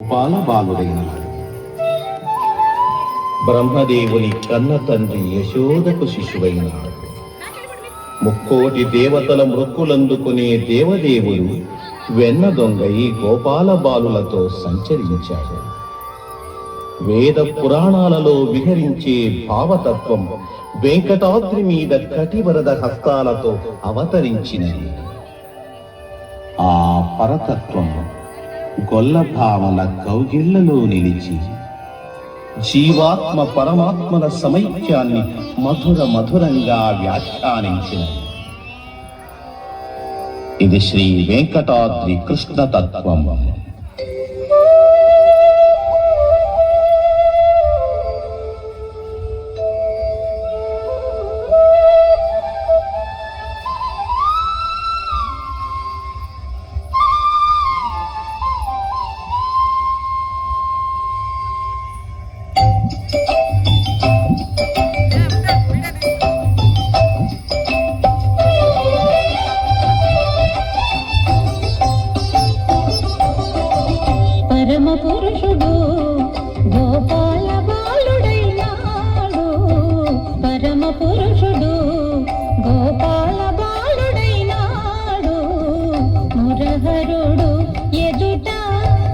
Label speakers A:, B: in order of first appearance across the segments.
A: గోపాల బాలుడైనాడు. బ్రహ్మదేవుని కన్న తండ్రి యశోదకు శిశువైనాడు. ముక్కోటి దేవతల మృక్కులందుకునే దేవదేవుడు వెన్న దొంగై గోపాల బాలులతో సంచరించాడు. వేద పురాణాలలో విహరించే భావతత్వం వెంకటాద్రి మీద కటివరద హస్తాలతో అవతరించినది. ఆ పరతత్వం గొల్లభామల కౌగిళ్లలో నిలిచి జీవాత్మ పరమాత్మల సమైక్యాన్ని మధురంగా వ్యాఖ్యానించినది. ఇది శ్రీ వెంకటాద్రి కృష్ణ తత్వం.
B: పురుషుడు గోపాల బాలుడైనాడు. పరమ పురుషుడు గోపాల బాలుడైనాడు. మురహరుడు ఎదుట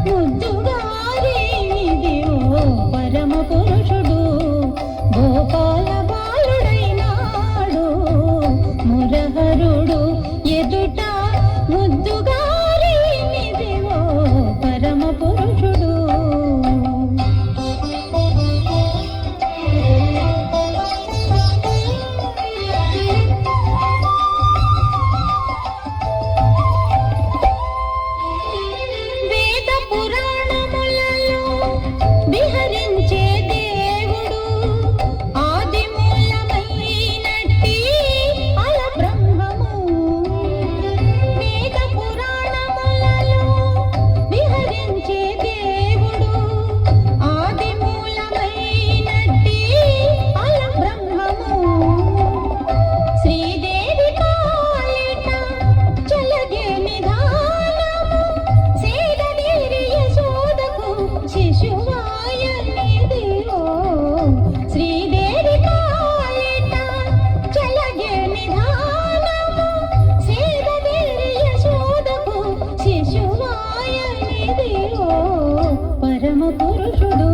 B: ముద్దుగారినిదివో. పరమ పురుషుడు గోపాల బాలుడైనాడు. మురహరుడు ఎదుట ముద్దుగారినిదివో. పరమ పురుషుడు వేద పురాణములలో విహరించే దేవుడు ఆది మూలమైనట్టి అల బ్రహ్మము. వేద పురాణములలో విహరించే దేవుడు ఆది మూలమైనట్టి అల బ్రహ్మము. శ్రీదేవి పాలిట చలగే నిధానము. సేదదీరి యశోదకు శిశువాయనిదివో. శ్రీదేవి పాలిట చలగే నిధానము. సేదదీరి యశోదకు శిశువాయనిదివో. పరమ పురుషుడు